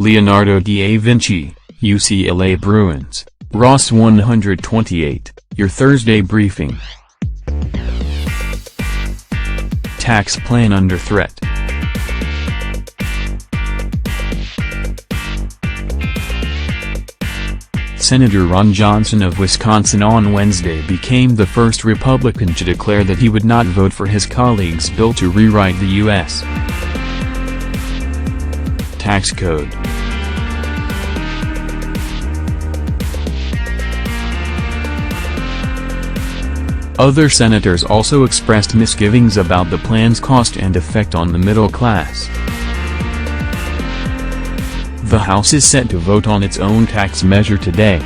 Leonardo da Vinci, U.C.L.A. Bruins, Ross 128, your Thursday briefing. Tax plan under threat. Senator Ron Johnson of Wisconsin on Wednesday became the first Republican to declare that he would not vote for his colleague's bill to rewrite the U.S. tax code. Other senators also expressed misgivings about the plan's cost and effect on the middle class. The House is set to vote on its own tax measure today.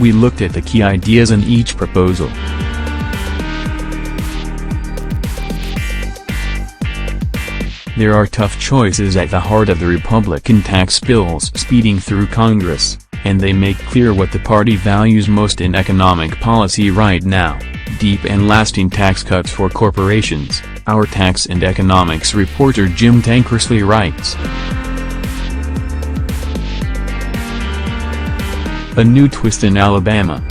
We looked at the key ideas in each proposal. There are tough choices at the heart of the Republican tax bills speeding through Congress, and they make clear what the party values most in economic policy right now: deep and lasting tax cuts for corporations, our tax and economics reporter Jim Tankersley writes. A new twist in Alabama.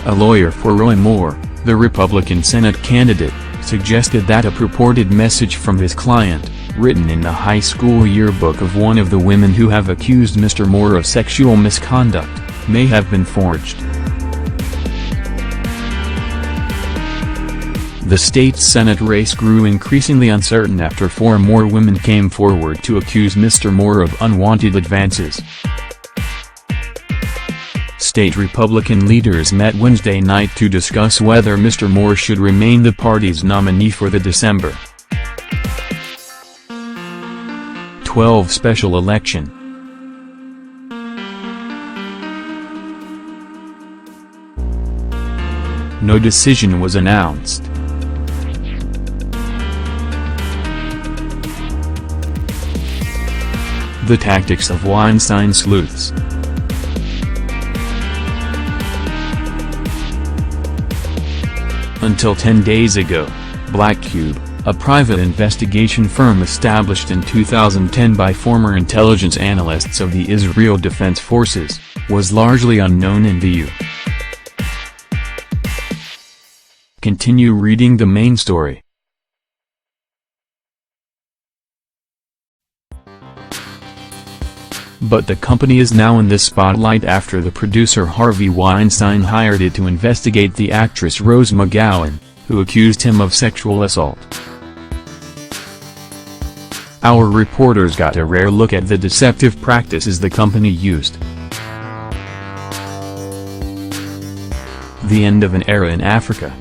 A lawyer for Roy Moore, the Republican Senate candidate, suggested that a purported message from his client, written in the high school yearbook of one of the women who have accused Mr. Moore of sexual misconduct, may have been forged. The state's Senate race grew increasingly uncertain after 4 more women came forward to accuse Mr. Moore of unwanted advances. State Republican leaders met Wednesday night to discuss whether Mr. Moore should remain the party's nominee for the December 12 special election. No decision was announced. The tactics of Weinstein sleuths. Until 10 days ago, Black Cube, a private investigation firm established in 2010 by former intelligence analysts of the Israel Defense Forces, was largely unknown in the U.S. Continue reading the main story. But the company is now in the spotlight after the producer Harvey Weinstein hired it to investigate the actress Rose McGowan, who accused him of sexual assault. Our reporters got a rare look at the deceptive practices the company used. The end of an era in Africa.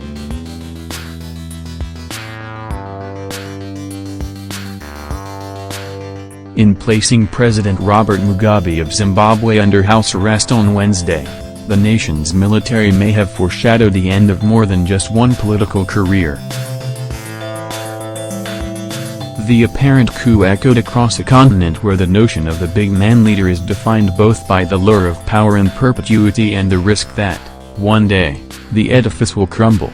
In placing President Robert Mugabe of Zimbabwe under house arrest on Wednesday, the nation's military may have foreshadowed the end of more than just one political career. The apparent coup echoed across a continent where the notion of the big man leader is defined both by the lure of power and perpetuity and the risk that, one day, the edifice will crumble.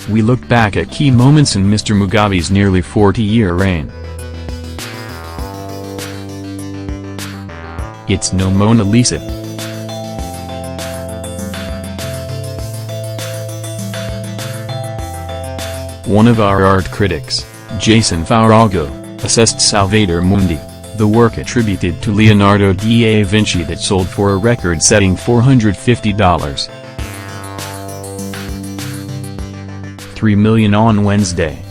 We look back at key moments in Mr. Mugabe's nearly 40-year reign. It's no Mona Lisa. One of our art critics, Jason Farago, assessed Salvator Mundi, the work attributed to Leonardo da Vinci that sold for a record-setting $450. $3 million on Wednesday.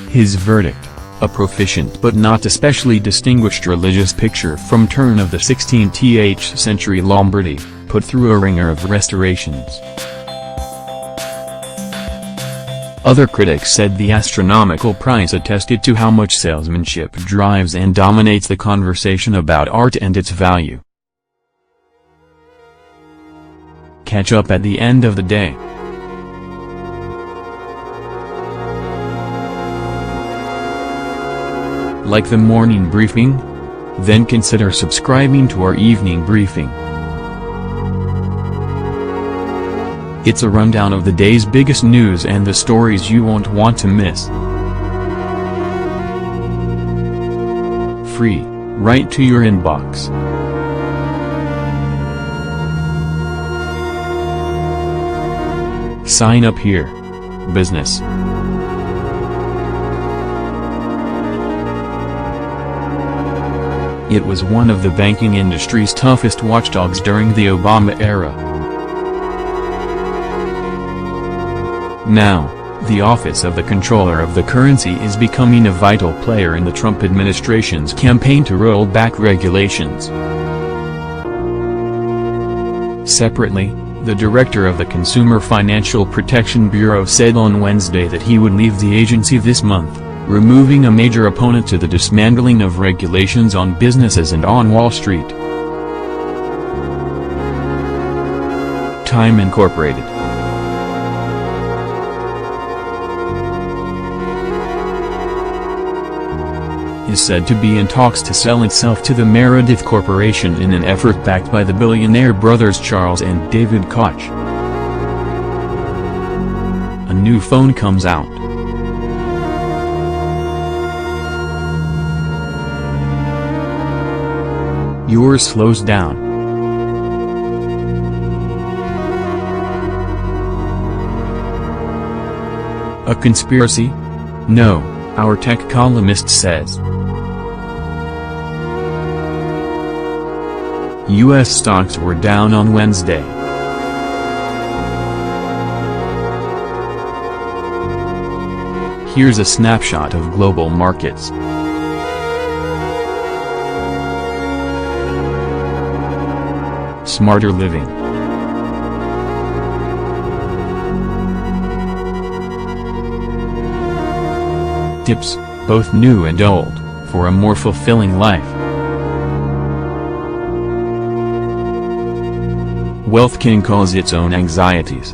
His verdict, a proficient but not especially distinguished religious picture from turn of the 16th century Lombardy, put through a ringer of restorations. Other critics said the astronomical price attested to how much salesmanship drives and dominates the conversation about art and its value. Catch up at the end of the day. Like the morning briefing? Then consider subscribing to our evening briefing. It's a rundown of the day's biggest news and the stories you won't want to miss. Free, right to your inbox. Sign up here. Business. It was one of the banking industry's toughest watchdogs during the Obama era. Now, the Office of the Comptroller of the Currency is becoming a vital player in the Trump administration's campaign to roll back regulations. Separately, the director of the Consumer Financial Protection Bureau said on Wednesday that he would leave the agency this month, removing a major opponent to the dismantling of regulations on businesses and on Wall Street. Time Incorporated is said to be in talks to sell itself to the Meredith Corporation in an effort backed by the billionaire brothers Charles and David Koch. A new phone comes out. Yours slows down. A conspiracy? No, our tech columnist says. U.S. stocks were down on Wednesday. Here's a snapshot of global markets. Smarter living. Tips, both new and old, for a more fulfilling life. Wealth can cause its own anxieties.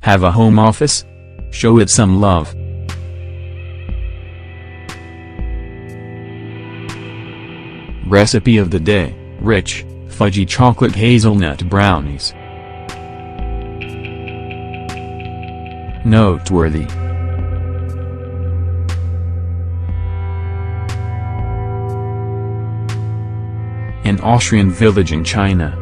Have a home office? Show it some love. Recipe of the day: rich, fudgy chocolate hazelnut brownies. Noteworthy. An Austrian village in China.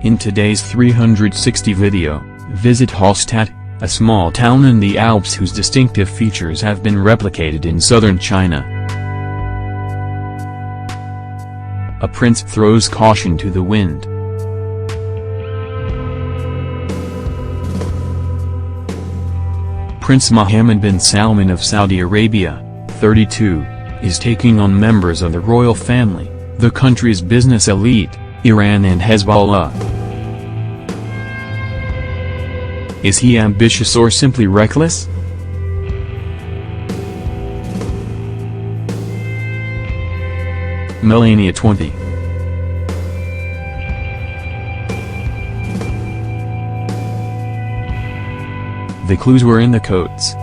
In today's 360 video, visit Hallstatt, a small town in the Alps whose distinctive features have been replicated in southern China. A prince throws caution to the wind. Prince Mohammed bin Salman of Saudi Arabia, 32, is taking on members of the royal family, the country's business elite, Iran and Hezbollah. Is he ambitious or simply reckless? Melania 20. The clues were in the coats.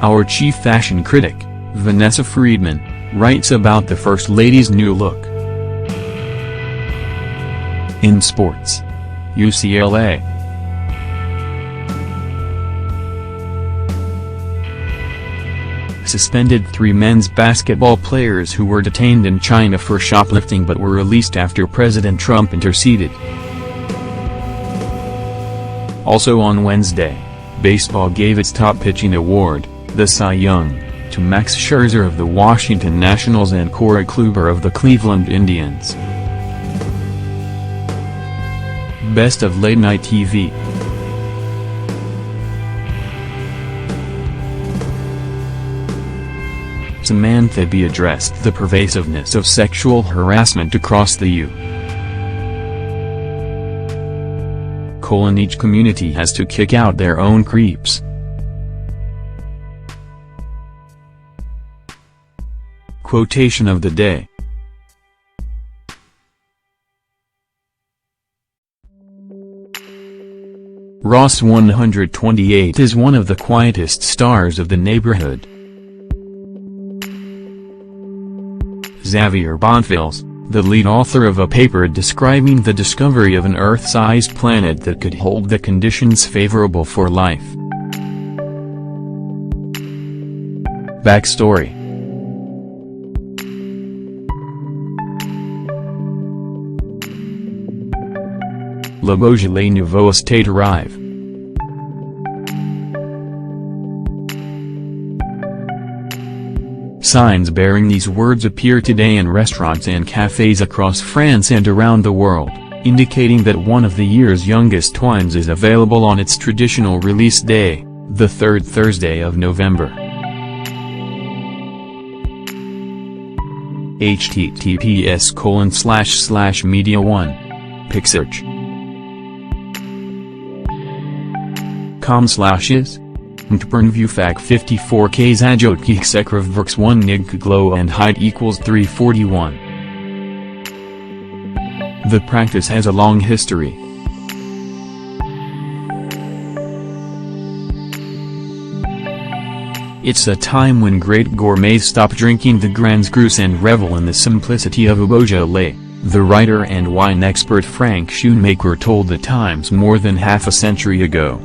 Our chief fashion critic, Vanessa Friedman, writes about the First Lady's new look. In sports, U.C.L.A. suspended 3 men's basketball players who were detained in China for shoplifting but were released after President Trump interceded. Also on Wednesday, baseball gave its top pitching award, the Cy Young, to Max Scherzer of the Washington Nationals and Corey Kluber of the Cleveland Indians. Best of Late Night TV. Samantha Bee addressed the pervasiveness of sexual harassment across the U.S. Each community has to kick out their own creeps. Quotation of the day. Ross 128 is one of the quietest stars of the neighborhood. Xavier Bonfils, the lead author of a paper describing the discovery of an Earth-sized planet that could hold the conditions favorable for life. Backstory. Le Beaujolais Nouveau Estate arrive. Signs bearing these words appear today in restaurants and cafes across France and around the world, indicating that one of the year's youngest wines is available on its traditional release day, the third Thursday of November. https://media1. Pixarch. com/is. Ntpernviewfac 54k Zajotki Sekravverks 1 nig glow and height equals 341. The practice has a long history. It's a time when great gourmets stop drinking the Grands Crus and revel in the simplicity of a Beaujolais, the writer and wine expert Frank Schoonmaker told the Times more than half a century ago.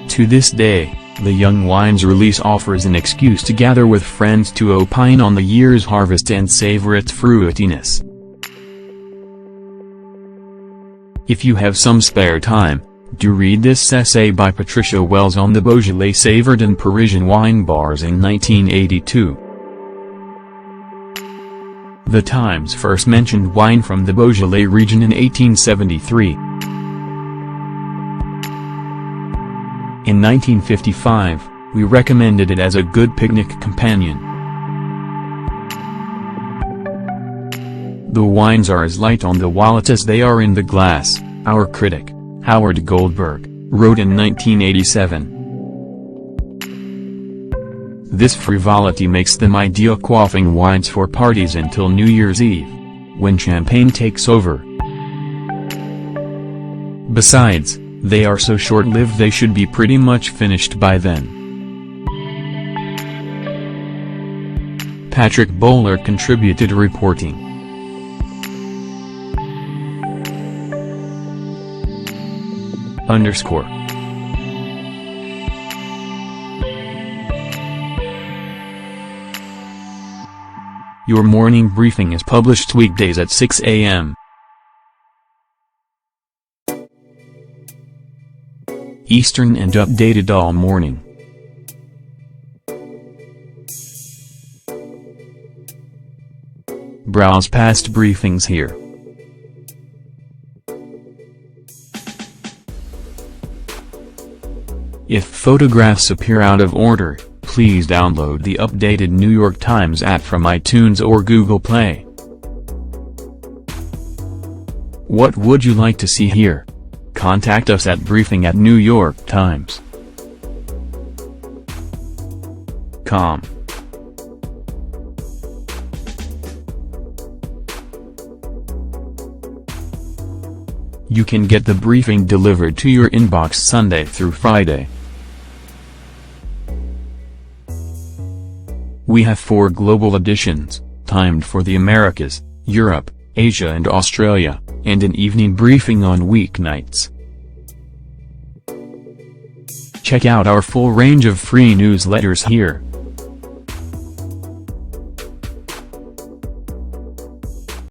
To this day, the Young Wines release offers an excuse to gather with friends to opine on the year's harvest and savor its fruitiness. If you have some spare time, do read this essay by Patricia Wells on the Beaujolais savored in Parisian wine bars in 1982. The Times first mentioned wine from the Beaujolais region in 1873. In 1955, we recommended it as a good picnic companion. The wines are as light on the wallet as they are in the glass, our critic, Howard Goldberg, wrote in 1987. This frivolity makes them ideal quaffing wines for parties until New Year's Eve, when champagne takes over. Besides, they are so short-lived they should be pretty much finished by then. Patrick Bowler contributed reporting. _ Your morning briefing is published weekdays at 6 a.m. Eastern and updated all morning. Browse past briefings here. If photographs appear out of order, please download the updated New York Times app from iTunes or Google Play. What would you like to see here? Contact us at briefing@newyorktimes.com. You can get the briefing delivered to your inbox Sunday through Friday. We have 4 global editions, timed for the Americas, Europe, Asia and Australia, and an evening briefing on weeknights. Check out our full range of free newsletters here.